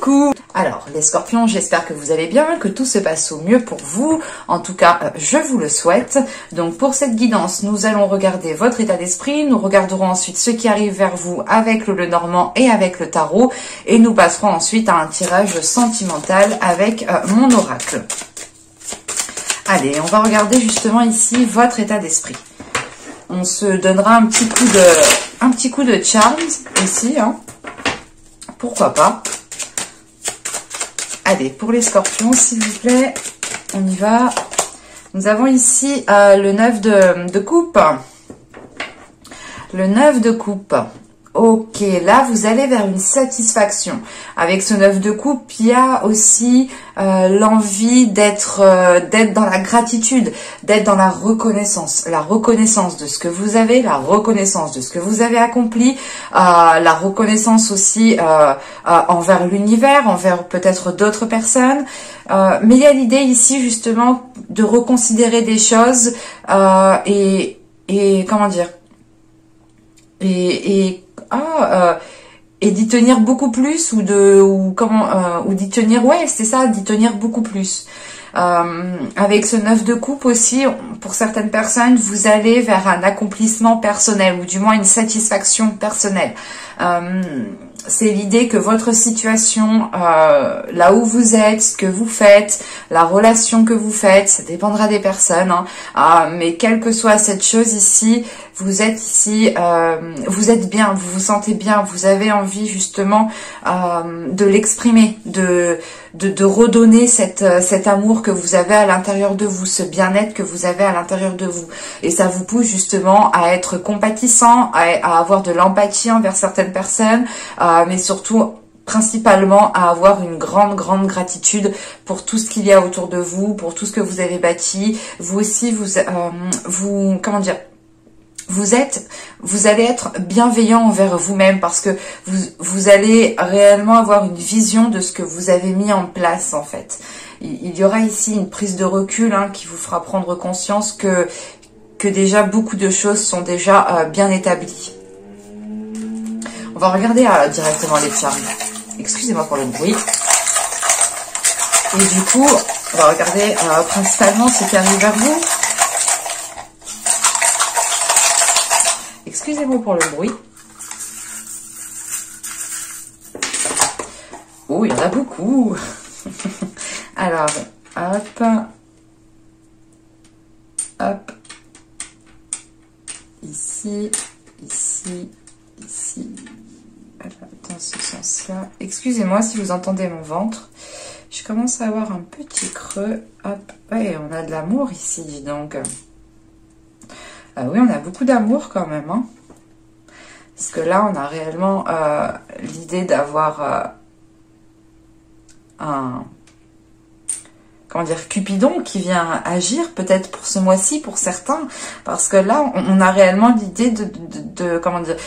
Coucou! Alors, les scorpions, j'espère que vous allez bien, que tout se passe au mieux pour vous. En tout cas, je vous le souhaite. Donc, pour cette guidance, nous allons regarder votre état d'esprit. Nous regarderons ensuite ce qui arrive vers vous avec le Lenormand et avec le tarot. Et nous passerons ensuite à un tirage sentimental avec mon oracle. Allez, on va regarder justement ici votre état d'esprit. On se donnera un petit coup de charms ici, hein. Pourquoi pas. Allez, pour les scorpions, s'il vous plaît, on y va. Nous avons ici le 9 de coupe. Le 9 de coupe. Ok, là, vous allez vers une satisfaction. Avec ce 9 de coupe, il y a aussi l'envie d'être dans la gratitude, d'être dans la reconnaissance de ce que vous avez, la reconnaissance de ce que vous avez accompli, la reconnaissance aussi envers l'univers, envers peut-être d'autres personnes. Mais il y a l'idée ici, justement, de reconsidérer des choses et comment dire, et d'y tenir beaucoup plus ou d'y tenir, ouais, c'est ça, d'y tenir beaucoup plus. Avec ce 9 de coupe aussi, pour certaines personnes, vous allez vers un accomplissement personnel ou du moins une satisfaction personnelle. C'est l'idée que votre situation, là où vous êtes, ce que vous faites, la relation que vous faites, ça dépendra des personnes, hein, mais quelle que soit cette chose ici, vous êtes ici, vous êtes bien, vous vous sentez bien, vous avez envie justement de l'exprimer, de redonner cet amour que vous avez à l'intérieur de vous, ce bien-être que vous avez à l'intérieur de vous. Et ça vous pousse justement à être compatissant, à avoir de l'empathie envers certaines personnes, mais surtout principalement à avoir une grande gratitude pour tout ce qu'il y a autour de vous, pour tout ce que vous avez bâti. Vous aussi, comment dire, vous allez être bienveillant envers vous-même parce que vous allez réellement avoir une vision de ce que vous avez mis en place en fait. Il y aura ici une prise de recul, hein, qui vous fera prendre conscience que déjà beaucoup de choses sont déjà bien établies. On va regarder directement les charmes. Excusez-moi pour le bruit. Et du coup, on va regarder principalement ce qui arrive vers vous. Excusez-moi pour le bruit. Oh, il y en a beaucoup. Alors, hop. Hop. Ici, ici, ici. Dans ce sens-là. Excusez-moi si vous entendez mon ventre. Je commence à avoir un petit creux. Hop. Ouais, on a de l'amour ici, dis donc. Oui, on a beaucoup d'amour quand même, hein. Parce que là, on a réellement l'idée d'avoir comment dire, Cupidon qui vient agir peut-être pour ce mois-ci, pour certains. Parce que là, on a réellement l'idée de comment dire,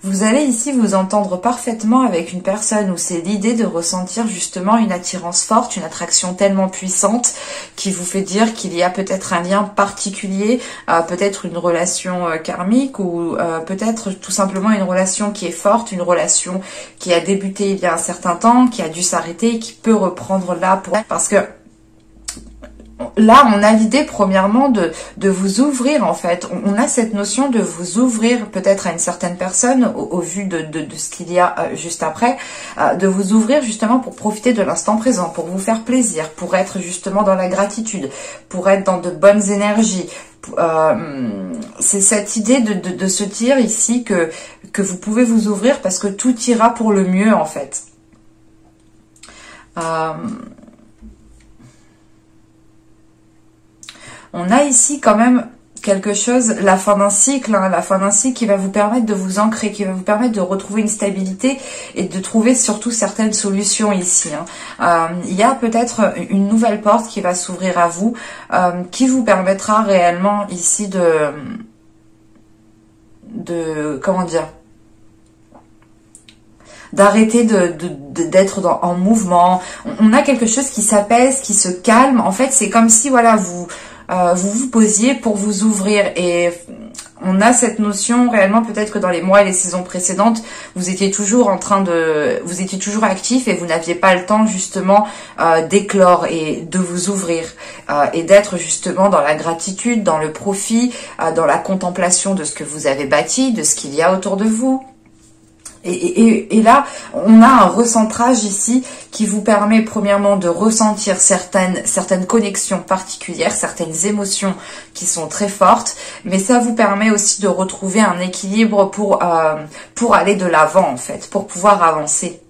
vous allez ici vous entendre parfaitement avec une personne où c'est l'idée de ressentir justement une attirance forte, une attraction tellement puissante qui vous fait dire qu'il y a peut-être un lien particulier, peut-être une relation karmique ou peut-être tout simplement une relation qui est forte, une relation qui a débuté il y a un certain temps, qui a dû s'arrêter et qui peut reprendre là parce que là, on a l'idée premièrement de vous ouvrir en fait. On a cette notion de vous ouvrir peut-être à une certaine personne au vu de ce qu'il y a juste après, de vous ouvrir justement pour profiter de l'instant présent, pour vous faire plaisir, pour être justement dans la gratitude, pour être dans de bonnes énergies. C'est cette idée de se dire ici que vous pouvez vous ouvrir parce que tout ira pour le mieux en fait. On a ici quand même quelque chose, la fin d'un cycle, hein, la fin d'un cycle qui va vous permettre de vous ancrer, qui va vous permettre de retrouver une stabilité et de trouver surtout certaines solutions ici. Hein. Il y a peut-être une nouvelle porte qui va s'ouvrir à vous, qui vous permettra réellement ici comment dire, d'arrêter d'être en mouvement. On a quelque chose qui s'apaise, qui se calme. En fait, c'est comme si, voilà, vous vous posiez pour vous ouvrir et on a cette notion réellement, peut-être que dans les mois et les saisons précédentes, vous étiez toujours vous étiez toujours actif et vous n'aviez pas le temps justement d'éclore et de vous ouvrir et d'être justement dans la gratitude, dans le profit, dans la contemplation de ce que vous avez bâti, de ce qu'il y a autour de vous. Et là, on a un recentrage ici qui vous permet premièrement de ressentir certaines connexions particulières, certaines émotions qui sont très fortes, mais ça vous permet aussi de retrouver un équilibre pour aller de l'avant en fait, pour pouvoir avancer.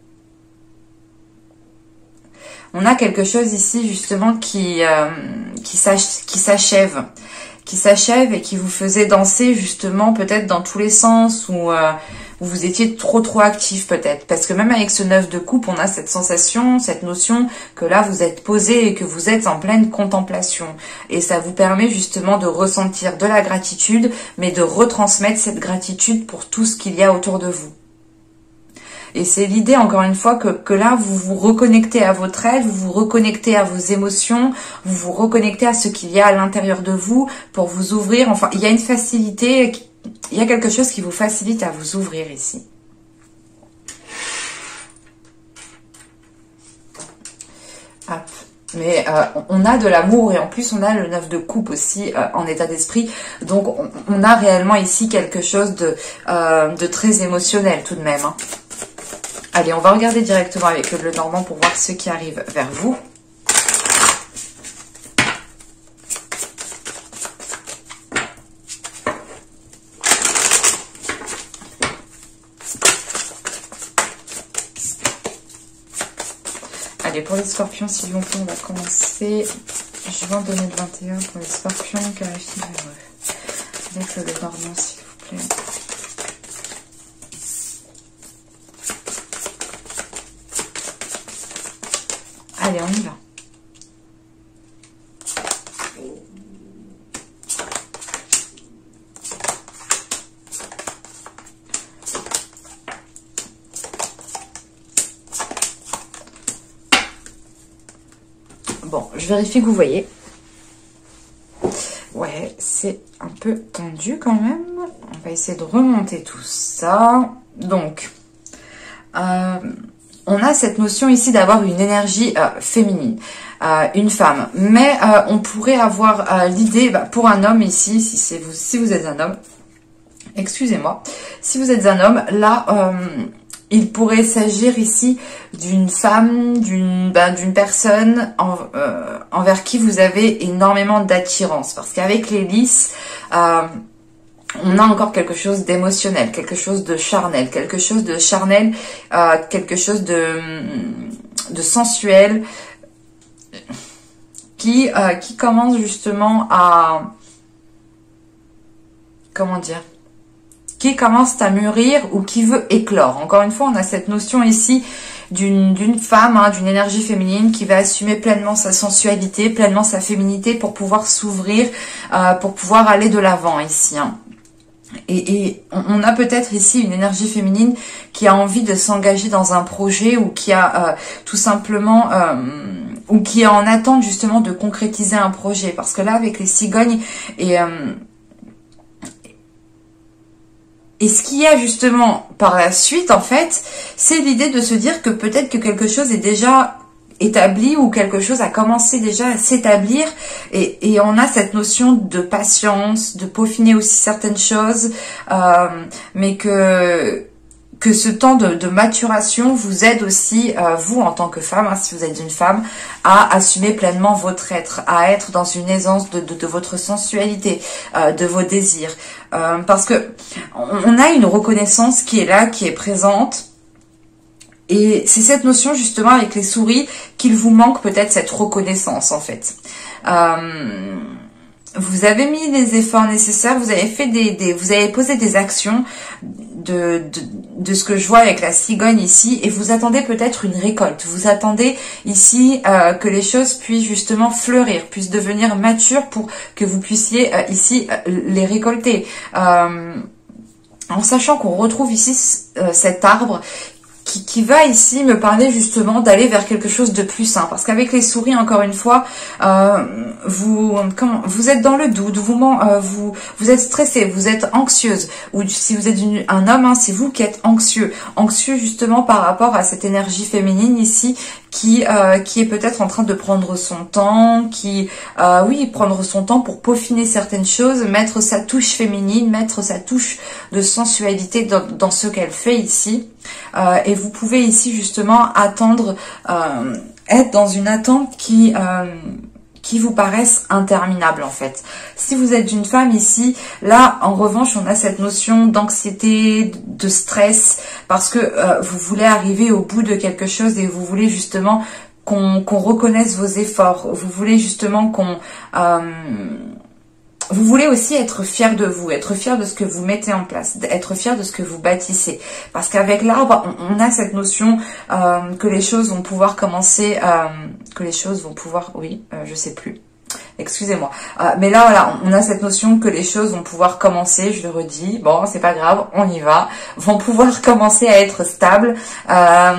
On a quelque chose ici justement qui s'achève et qui vous faisait danser justement peut-être dans tous les sens ou où vous étiez trop actif peut-être. Parce que même avec ce 9 de coupe, on a cette sensation, cette notion que là vous êtes posé et que vous êtes en pleine contemplation. Et ça vous permet justement de ressentir de la gratitude, mais de retransmettre cette gratitude pour tout ce qu'il y a autour de vous. Et c'est l'idée, encore une fois, que là, vous vous reconnectez à votre être, vous vous reconnectez à vos émotions, vous vous reconnectez à ce qu'il y a à l'intérieur de vous pour vous ouvrir. Enfin, il y a une facilité, il y a quelque chose qui vous facilite à vous ouvrir ici. Hop. Mais on a de l'amour et en plus on a le 9 de coupe aussi en état d'esprit. Donc on a réellement ici quelque chose de très émotionnel tout de même. Hein. Allez, on va regarder directement avec le bleu normand pour voir ce qui arrive vers vous. Allez, pour les scorpions, s'il vous plaît, on va commencer. Juin 2021 pour les scorpions, clarifie vers eux. Avec le bleu normand, s'il vous plaît. Allez, on y va. Bon, je vérifie que vous voyez. Ouais, c'est un peu tendu quand même. On va essayer de remonter tout ça. Donc, on a cette notion ici d'avoir une énergie féminine, une femme. Mais on pourrait avoir l'idée, pour un homme ici, si vous êtes un homme, excusez-moi, si vous êtes un homme, là, il pourrait s'agir ici d'une femme, d'une personne envers qui vous avez énormément d'attirance. Parce qu'avec les lys, on a encore quelque chose d'émotionnel, quelque chose de charnel, quelque chose de sensuel qui commence justement à, comment dire, qui commence à mûrir ou qui veut éclore. Encore une fois, on a cette notion ici d'une femme, hein, d'une énergie féminine qui va assumer pleinement sa sensualité, pleinement sa féminité pour pouvoir s'ouvrir, pour pouvoir aller de l'avant ici. Hein. Et on a peut-être ici une énergie féminine qui a envie de s'engager dans un projet ou qui a tout simplement ou qui est en attente justement de concrétiser un projet. Parce que là, avec les cigognes et ce qu'il y a justement par la suite, en fait, c'est l'idée de se dire que peut-être que quelque chose est déjà établi ou quelque chose a commencé déjà à s'établir et on a cette notion de patience, de peaufiner aussi certaines choses, mais que ce temps de maturation vous aide aussi, vous en tant que femme, hein, si vous êtes une femme, à assumer pleinement votre être, à être dans une aisance de votre sensualité, de vos désirs. Parce que on a une reconnaissance qui est là, qui est présente. Et c'est cette notion justement avec les souris qu'il vous manque peut-être cette reconnaissance en fait. Vous avez mis les efforts nécessaires, vous avez fait vous avez posé des actions de ce que je vois avec la cigogne ici et vous attendez peut-être une récolte. Vous attendez ici que les choses puissent justement fleurir, puissent devenir matures pour que vous puissiez ici les récolter. En sachant qu'on retrouve ici cet arbre qui va ici me parler justement d'aller vers quelque chose de plus sain. Parce qu'avec les souris, encore une fois, vous êtes dans le doute, vous êtes stressé, vous êtes anxieuse. Ou si vous êtes un homme, hein, c'est vous qui êtes anxieux. Anxieux justement par rapport à cette énergie féminine ici qui est peut-être en train de prendre son temps, prendre son temps pour peaufiner certaines choses, mettre sa touche féminine, mettre sa touche de sensualité dans ce qu'elle fait ici. Et vous pouvez ici justement être dans une attente qui vous paraissent interminables en fait. Si vous êtes une femme ici, là en revanche on a cette notion d'anxiété, de stress, parce que vous voulez arriver au bout de quelque chose et vous voulez justement qu'on reconnaisse vos efforts, vous voulez justement vous voulez aussi être fier de vous, être fier de ce que vous mettez en place, être fier de ce que vous bâtissez. Parce qu'avec l'arbre, on a cette notion que les choses vont pouvoir commencer, je sais plus. Excusez-moi. Mais là, voilà, on a cette notion que les choses vont pouvoir commencer, je le redis, bon, c'est pas grave, on y va, vont pouvoir commencer à être stables, à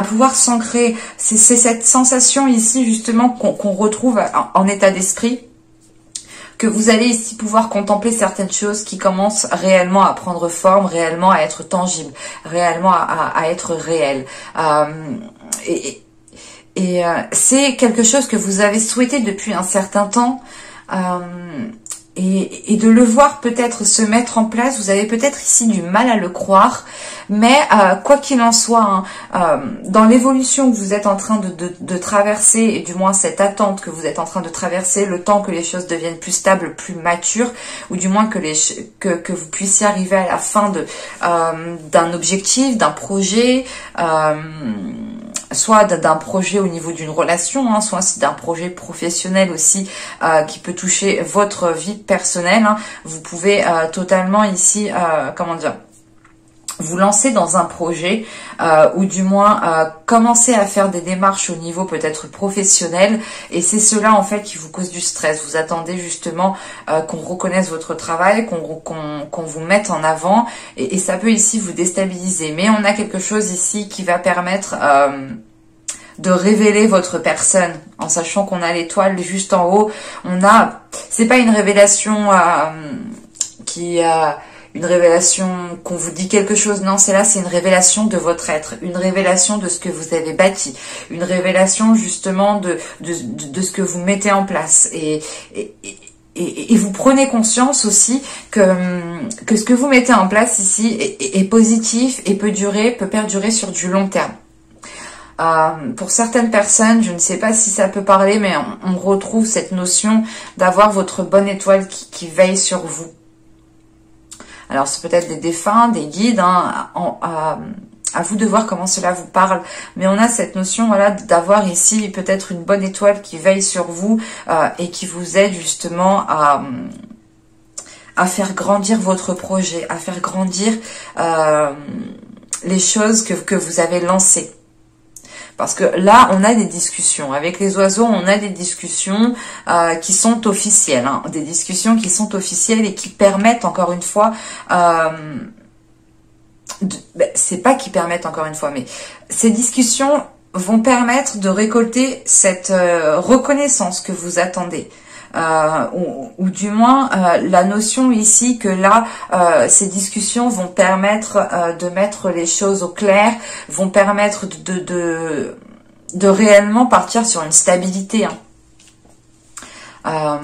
pouvoir s'ancrer. C'est cette sensation ici, justement, qu'on retrouve en état d'esprit, que vous allez ici pouvoir contempler certaines choses qui commencent réellement à prendre forme, réellement à être tangibles, réellement à être réelles. C'est quelque chose que vous avez souhaité depuis un certain temps. Et de le voir peut-être se mettre en place, vous avez peut-être ici du mal à le croire, mais quoi qu'il en soit, dans l'évolution que vous êtes en train de traverser, et du moins cette attente que vous êtes en train de traverser, le temps que les choses deviennent plus stables, plus matures, ou du moins que vous puissiez arriver à la fin d'un objectif, d'un projet, soit d'un projet au niveau d'une relation, hein, soit d'un projet professionnel aussi qui peut toucher votre vie personnelle. Hein. Vous pouvez totalement ici, vous lancer dans un projet ou du moins commencer à faire des démarches au niveau peut-être professionnel, et c'est cela en fait qui vous cause du stress. Vous attendez justement qu'on reconnaisse votre travail, qu'on vous mette en avant, et ça peut ici vous déstabiliser. Mais on a quelque chose ici qui va permettre de révéler votre personne, en sachant qu'on a l'étoile juste en haut. C'est pas une révélation une révélation qu'on vous dit quelque chose, non, c'est une révélation de votre être, une révélation de ce que vous avez bâti, une révélation justement de ce que vous mettez en place, et vous prenez conscience aussi que ce que vous mettez en place ici est positif et peut perdurer sur du long terme. Pour certaines personnes, je ne sais pas si ça peut parler, mais on retrouve cette notion d'avoir votre bonne étoile qui veille sur vous. Alors c'est peut-être des défunts, des guides, hein, à vous de voir comment cela vous parle. Mais on a cette notion, voilà, d'avoir ici peut-être une bonne étoile qui veille sur vous et qui vous aide justement à faire grandir votre projet, à faire grandir les choses que vous avez lancées. Parce que là, on a des discussions. Avec les oiseaux, on a des discussions qui sont officielles. Hein, des discussions qui sont officielles et qui permettent, encore une fois... c'est pas qui permettent, encore une fois, mais ces discussions vont permettre de récolter cette reconnaissance que vous attendez. Ou du moins la notion ici que là ces discussions vont permettre de mettre les choses au clair, vont permettre de réellement partir sur une stabilité, hein.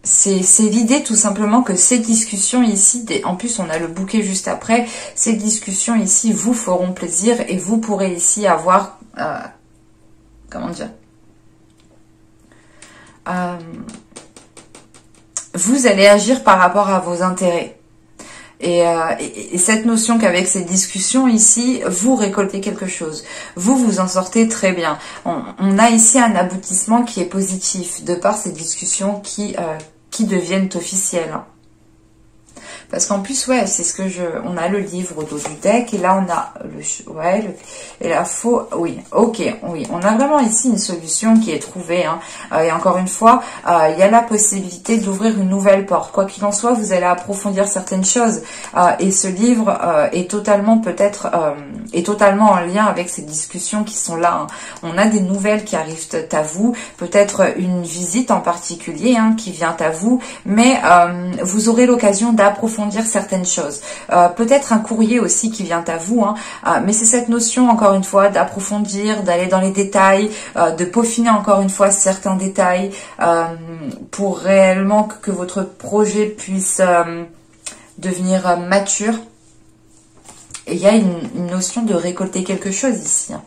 C'est l'idée tout simplement que ces discussions ici, en plus on a le bouquet juste après, ces discussions ici vous feront plaisir et vous pourrez ici avoir comment dire, vous allez agir par rapport à vos intérêts. Et cette notion qu'avec ces discussions ici, vous récoltez quelque chose. Vous en sortez très bien. On a ici un aboutissement qui est positif, de par ces discussions qui deviennent officielles. Parce qu'en plus, ouais, c'est ce que on a le livre au dos du deck, et là on a et la faux, oui, ok, oui, on a vraiment ici une solution qui est trouvée, hein. Et encore une fois, il y a la possibilité d'ouvrir une nouvelle porte. Quoi qu'il en soit, vous allez approfondir certaines choses, et ce livre est totalement en lien avec ces discussions qui sont là, hein. On a des nouvelles qui arrivent à vous, peut-être une visite en particulier, hein, qui vient à vous, mais vous aurez l'occasion d'approfondir certaines choses. Peut-être un courrier aussi qui vient à vous, hein, mais c'est cette notion, encore une fois, d'approfondir, d'aller dans les détails, de peaufiner encore une fois certains détails, pour réellement que votre projet puisse devenir mature. Et il y a une notion de récolter quelque chose ici, hein.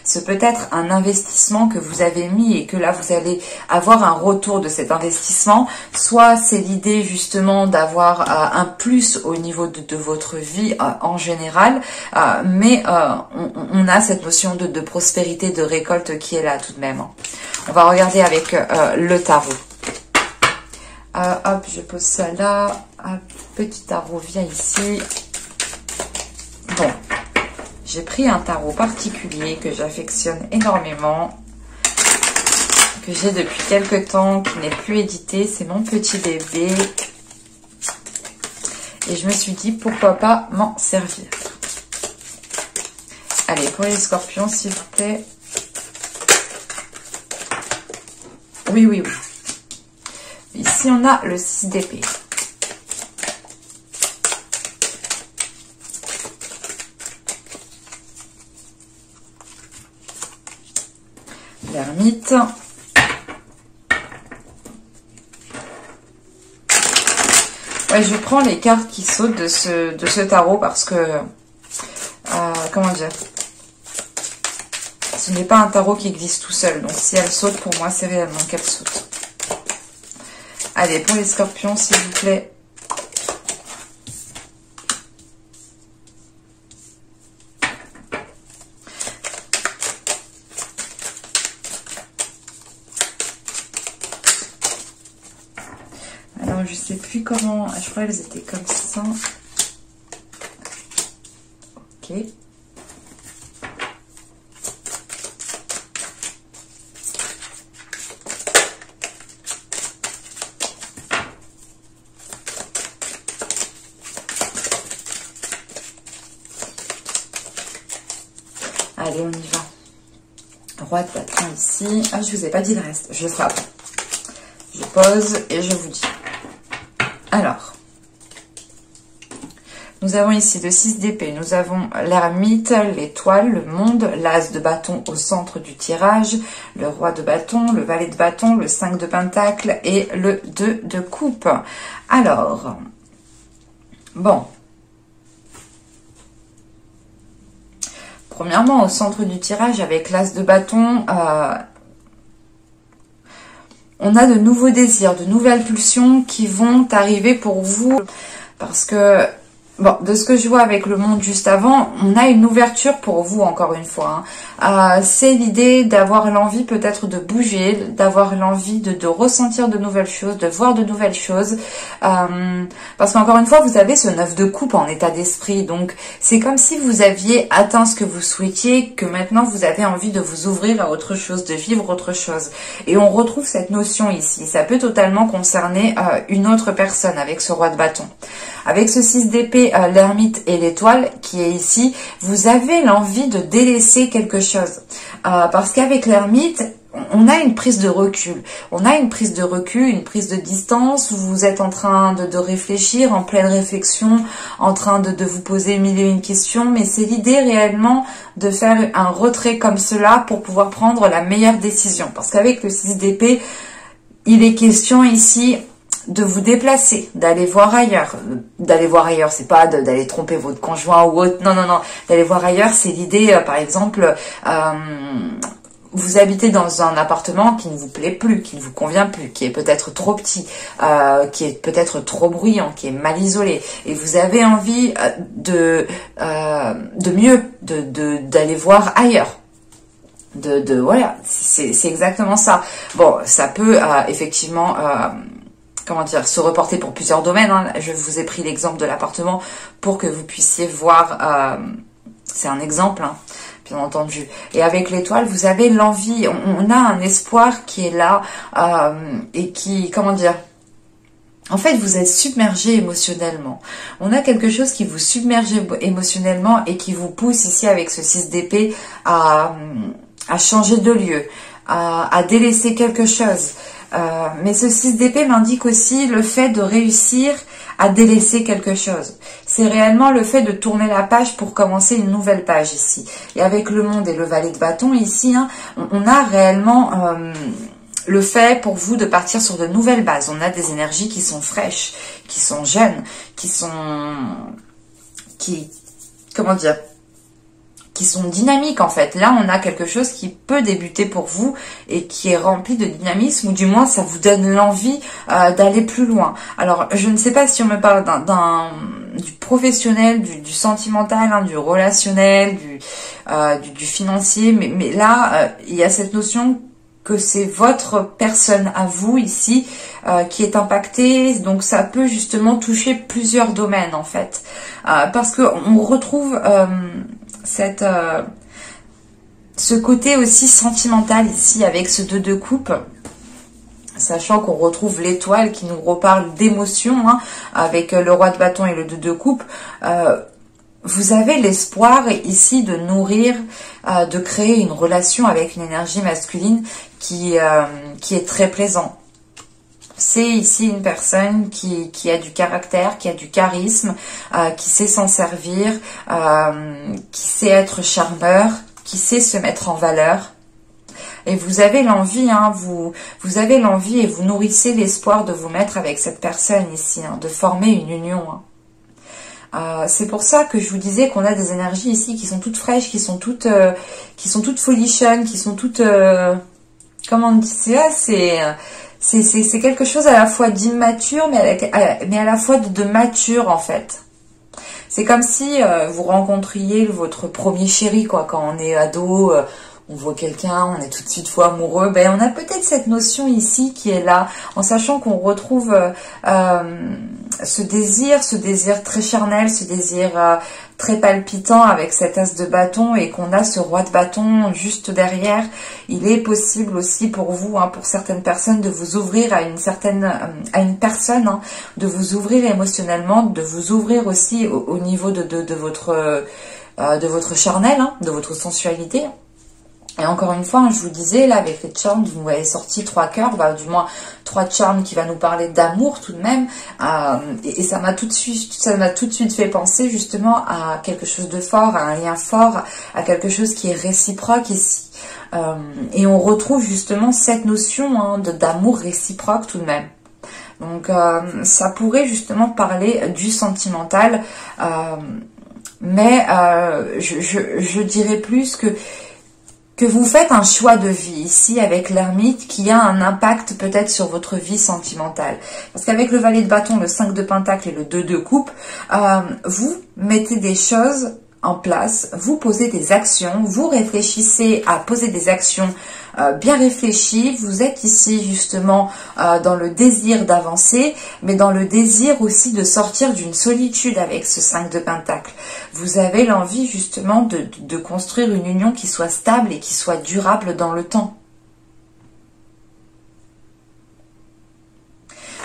C'est peut-être un investissement que vous avez mis et que là vous allez avoir un retour de cet investissement. Soit c'est l'idée justement d'avoir un plus au niveau de votre vie en général, mais on a cette notion de prospérité, de récolte qui est là tout de même. On va regarder avec le tarot. Hop, je pose ça là. Hop, petit tarot, viens ici. Bon. J'ai pris un tarot particulier que j'affectionne énormément, que j'ai depuis quelques temps, qui n'est plus édité. C'est mon petit bébé. Et je me suis dit, pourquoi pas m'en servir. Allez, pour les scorpions, s'il vous plaît. Oui, oui, oui. Ici, on a le 6 d'épée. L'ermite. Ouais, je prends les cartes qui sautent de ce tarot parce que, comment dire, ce n'est pas un tarot qui existe tout seul. Donc si elle saute, pour moi, c'est réellement qu'elle saute. Allez, pour les scorpions, s'il vous plaît. Alors, je sais plus comment... Je crois qu'elles étaient comme ça. Ok. Allez, on y va. Roi de bâton ici. Ah, je vous ai pas dit le reste. Je frappe. Je pose et je vous dis. Alors, nous avons ici le 6 d'épée, nous avons l'ermite, l'étoile, le monde, l'as de bâton au centre du tirage, le roi de bâton, le valet de bâton, le 5 de pentacle et le 2 de coupe. Alors, bon. Premièrement, au centre du tirage, avec l'as de bâton, on a de nouveaux désirs, de nouvelles pulsions qui vont arriver pour vous. Parce que, bon, de ce que je vois avec le monde juste avant, on a une ouverture pour vous, encore une fois, hein. C'est l'idée d'avoir l'envie peut-être de bouger, d'avoir l'envie de ressentir de nouvelles choses, de voir de nouvelles choses. Parce qu'encore une fois, vous avez ce 9 de coupe en état d'esprit. Donc, c'est comme si vous aviez atteint ce que vous souhaitiez, que maintenant vous avez envie de vous ouvrir à autre chose, de vivre autre chose. Et on retrouve cette notion ici. Ça peut totalement concerner une autre personne avec ce roi de bâton. Avec ce 6 d'épée, l'ermite et l'étoile qui est ici, vous avez l'envie de délaisser quelque chose. Parce qu'avec l'ermite, on a une prise de recul. On a une prise de recul, une prise de distance. Vous êtes en train de réfléchir, en pleine réflexion, en train de vous poser mille et une questions. Mais c'est l'idée réellement de faire un retrait comme cela pour pouvoir prendre la meilleure décision. Parce qu'avec le 6 d'épée, il est question ici de vous déplacer, d'aller voir ailleurs. D'aller voir ailleurs, c'est pas d'aller tromper votre conjoint ou autre. Non, non, non. D'aller voir ailleurs, c'est l'idée, par exemple, vous habitez dans un appartement qui ne vous plaît plus, qui ne vous convient plus, qui est peut-être trop petit, qui est peut-être trop bruyant, qui est mal isolé. Et vous avez envie de mieux, d'aller voir ailleurs. Voilà, c'est exactement ça. Bon, ça peut effectivement comment dire, se reporter pour plusieurs domaines. Hein. Je vous ai pris l'exemple de l'appartement pour que vous puissiez voir, c'est un exemple, hein, bien entendu. Et avec l'étoile, vous avez l'envie, on a un espoir qui est là et qui, comment dire, en fait, vous êtes submergé émotionnellement. On a quelque chose qui vous submerge émotionnellement et qui vous pousse ici avec ce 6 d'épée à changer de lieu, à délaisser quelque chose. Mais ce 6 d'épée m'indique aussi le fait de réussir à délaisser quelque chose. C'est réellement le fait de tourner la page pour commencer une nouvelle page ici. Et avec le monde et le valet de bâton ici, hein, on a réellement le fait pour vous de partir sur de nouvelles bases. On a des énergies qui sont fraîches, qui sont jeunes, comment dire, qui sont dynamiques en fait. Là, on a quelque chose qui peut débuter pour vous et qui est rempli de dynamisme, ou du moins, ça vous donne l'envie d'aller plus loin. Alors, je ne sais pas si on me parle du professionnel, du sentimental, hein, du relationnel, du financier, mais là, il y a cette notion que c'est votre personne à vous ici qui est impactée, donc ça peut justement toucher plusieurs domaines en fait, parce que on retrouve ce côté aussi sentimental ici avec ce 2 de coupe, sachant qu'on retrouve l'étoile qui nous reparle d'émotions, hein, avec le roi de bâton et le 2 de coupe. Vous avez l'espoir ici de nourrir, de créer une relation avec une énergie masculine qui est très plaisant. C'est ici une personne qui a du caractère, qui a du charisme, qui sait s'en servir, qui sait être charmeur, qui sait se mettre en valeur. Et vous avez l'envie, hein, vous avez l'envie et vous nourrissez l'espoir de vous mettre avec cette personne ici, hein, de former une union. Hein. C'est pour ça que je vous disais qu'on a des énergies ici qui sont toutes fraîches, qui sont toutes folichonnes, qui sont toutes comment on dit ça, c'est quelque chose à la fois d'immature mais à la fois de mature en fait. C'est comme si vous rencontriez votre premier chéri quoi, quand on est ado. On voit quelqu'un, on est tout de suite fou amoureux. Ben, on a peut-être cette notion ici qui est là, en sachant qu'on retrouve ce désir très charnel, ce désir très palpitant avec cet as de bâton et qu'on a ce roi de bâton juste derrière. Il est possible aussi pour vous, hein, pour certaines personnes, de vous ouvrir à une personne, hein, de vous ouvrir émotionnellement, de vous ouvrir aussi au niveau de votre charnel, hein, de votre sensualité. Et encore une fois, hein, je vous disais, là, avec les charms, vous m'avez sorti 3 cœurs, bah, du moins 3 charms qui va nous parler d'amour tout de même. Et ça m'a tout de suite fait penser justement à quelque chose de fort, à un lien fort, à quelque chose qui est réciproque ici. Et on retrouve justement cette notion, hein, d'amour réciproque tout de même. Donc, ça pourrait justement parler du sentimental, mais je dirais plus que vous faites un choix de vie ici avec l'ermite qui a un impact peut-être sur votre vie sentimentale. Parce qu'avec le valet de bâton, le 5 de pentacle et le 2 de coupe, vous mettez des choses en place, vous posez des actions, vous réfléchissez à poser des actions bien réfléchies. Vous êtes ici justement dans le désir d'avancer, mais dans le désir aussi de sortir d'une solitude avec ce 5 de pentacle. Vous avez l'envie justement de construire une union qui soit stable et qui soit durable dans le temps.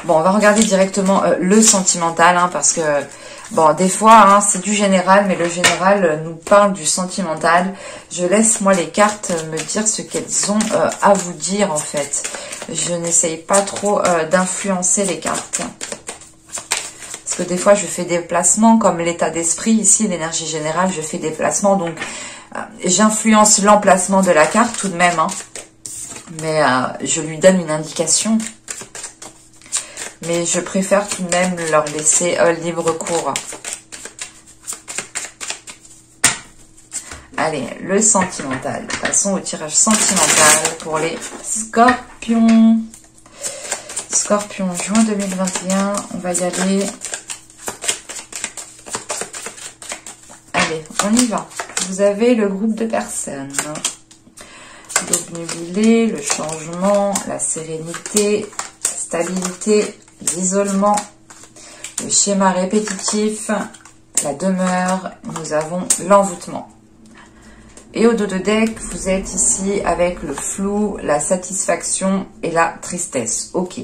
Bon, on va regarder directement le sentimental, hein, parce que, bon, des fois, hein, c'est du général, mais le général nous parle du sentimental. Je laisse, moi, les cartes me dire ce qu'elles ont à vous dire, en fait. Je n'essaye pas trop d'influencer les cartes. Parce que des fois, je fais des placements, comme l'état d'esprit, ici, l'énergie générale, je fais des placements, donc j'influence l'emplacement de la carte tout de même, hein. Mais je lui donne une indication. Mais je préfère tout de même leur laisser libre cours. Allez, le sentimental. Passons au tirage sentimental pour les scorpions. Scorpion, juin 2021. On va y aller. Allez, on y va. Vous avez le groupe de personnes. L'obnubilé, le changement, la sérénité, stabilité, l'isolement, le schéma répétitif, la demeure, nous avons l'envoûtement. Et au dos de deck, vous êtes ici avec le flou, la satisfaction et la tristesse. Ok.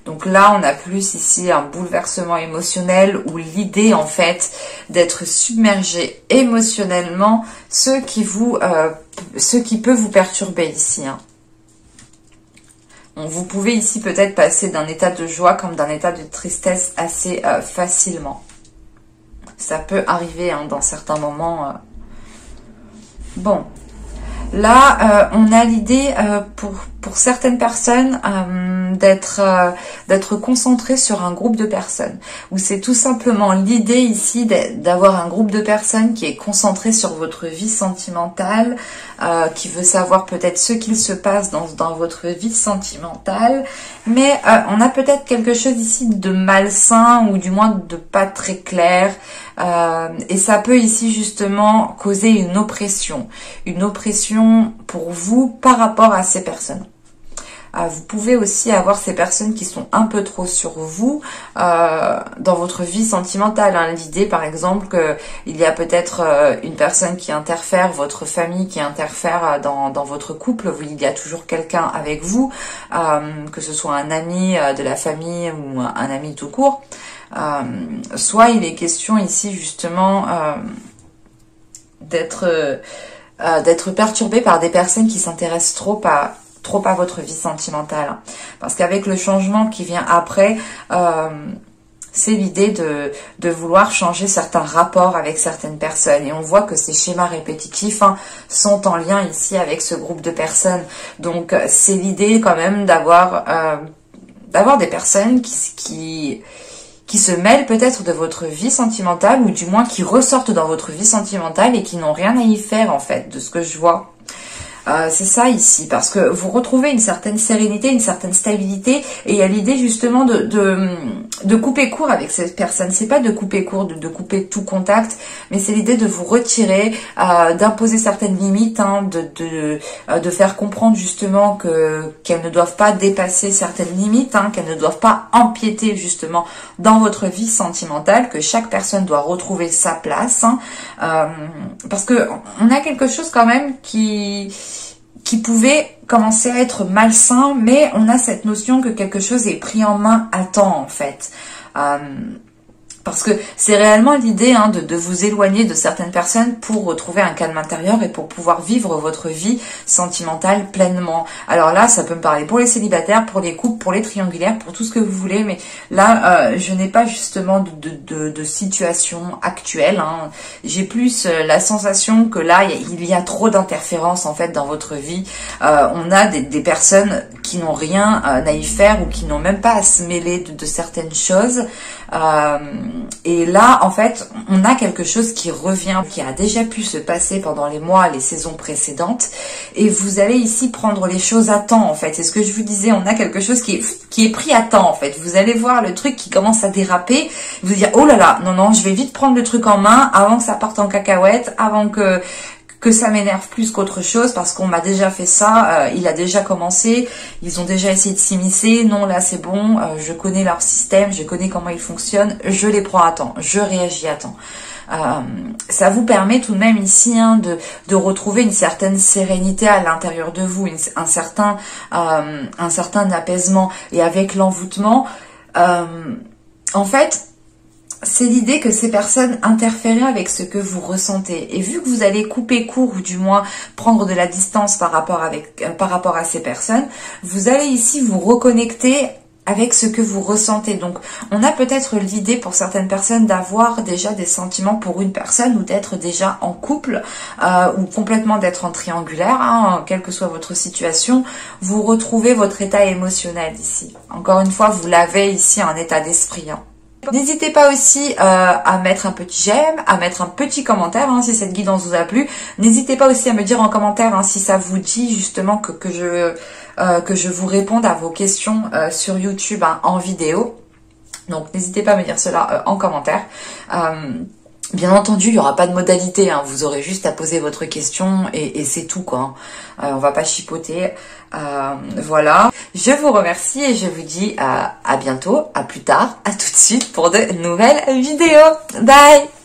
Donc là, on a plus ici un bouleversement émotionnel ou l'idée en fait d'être submergé émotionnellement, ce qui peut vous perturber ici. Hein. Donc, vous pouvez ici peut-être passer d'un état de joie comme d'un état de tristesse assez facilement. Ça peut arriver hein, dans certains moments. Bon. Là, on a l'idée pour certaines personnes d'être concentré sur un groupe de personnes. Ou c'est tout simplement l'idée ici d'avoir un groupe de personnes qui est concentré sur votre vie sentimentale, qui veut savoir peut-être ce qu'il se passe dans votre vie sentimentale. Mais on a peut-être quelque chose ici de malsain ou du moins de pas très clair. Et ça peut ici justement causer une oppression pour vous par rapport à ces personnes. Vous pouvez aussi avoir ces personnes qui sont un peu trop sur vous dans votre vie sentimentale. Hein. L'idée par exemple qu'il y a peut-être une personne qui interfère, votre famille qui interfère dans votre couple, il y a toujours quelqu'un avec vous, que ce soit un ami de la famille ou un ami tout court. Soit il est question ici justement d'être perturbé par des personnes qui s'intéressent trop à votre vie sentimentale. Parce qu'avec le changement qui vient après, c'est l'idée de vouloir changer certains rapports avec certaines personnes. Et on voit que ces schémas répétitifs sont en lien ici avec ce groupe de personnes. Donc c'est l'idée quand même d'avoir des personnes qui se mêlent peut-être de votre vie sentimentale ou du moins qui ressortent dans votre vie sentimentale et qui n'ont rien à y faire en fait, de ce que je vois. C'est ça ici, parce que vous retrouvez une certaine sérénité, une certaine stabilité, et il y a l'idée justement de couper court avec cette personne. C'est pas de couper court, de couper tout contact, mais c'est l'idée de vous retirer, d'imposer certaines limites, hein, de faire comprendre justement qu'elles ne doivent pas dépasser certaines limites, hein, qu'elles ne doivent pas empiéter justement dans votre vie sentimentale, que chaque personne doit retrouver sa place, hein, parce que on a quelque chose quand même qui pouvait commencer à être malsain, mais on a cette notion que quelque chose est pris en main à temps, en fait. Parce que c'est réellement l'idée hein, de vous éloigner de certaines personnes pour retrouver un calme intérieur et pour pouvoir vivre votre vie sentimentale pleinement. Alors là, ça peut me parler pour les célibataires, pour les couples, pour les triangulaires, pour tout ce que vous voulez, mais là, je n'ai pas justement de situation actuelle. Hein. J'ai plus la sensation que là, il y a trop d'interférences en fait dans votre vie. On a des personnes qui n'ont rien à y faire ou qui n'ont même pas à se mêler de certaines choses. Et là, en fait, on a quelque chose qui revient, qui a déjà pu se passer pendant les mois, les saisons précédentes. Et vous allez ici prendre les choses à temps, en fait. C'est ce que je vous disais, on a quelque chose qui est pris à temps, en fait. Vous allez voir le truc qui commence à déraper. Vous dire, oh là là, non, je vais vite prendre le truc en main avant que ça parte en cacahuète, avant que ça m'énerve plus qu'autre chose parce qu'on m'a déjà fait ça, il a déjà commencé, ils ont déjà essayé de s'immiscer, non là c'est bon, je connais leur système, je connais comment ils fonctionnent, je les prends à temps, je réagis à temps. Ça vous permet tout de même ici hein, de retrouver une certaine sérénité à l'intérieur de vous, un certain apaisement. Et avec l'envoûtement, en fait, c'est l'idée que ces personnes interfèrent avec ce que vous ressentez. Et vu que vous allez couper court ou du moins prendre de la distance par rapport à ces personnes, vous allez ici vous reconnecter avec ce que vous ressentez. Donc, on a peut-être l'idée pour certaines personnes d'avoir déjà des sentiments pour une personne ou d'être déjà en couple ou complètement d'être en triangulaire, hein, quelle que soit votre situation. Vous retrouvez votre état émotionnel ici. Encore une fois, vous l'avez ici en état d'esprit. Hein. N'hésitez pas aussi à mettre un petit j'aime, à mettre un petit commentaire hein, si cette guidance vous a plu. N'hésitez pas aussi à me dire en commentaire hein, si ça vous dit justement que je vous réponde à vos questions sur YouTube hein, en vidéo. Donc n'hésitez pas à me dire cela en commentaire. Bien entendu, il n'y aura pas de modalité, hein. Vous aurez juste à poser votre question et c'est tout, quoi. On va pas chipoter. Voilà. Je vous remercie et je vous dis à bientôt, à plus tard, à tout de suite pour de nouvelles vidéos. Bye!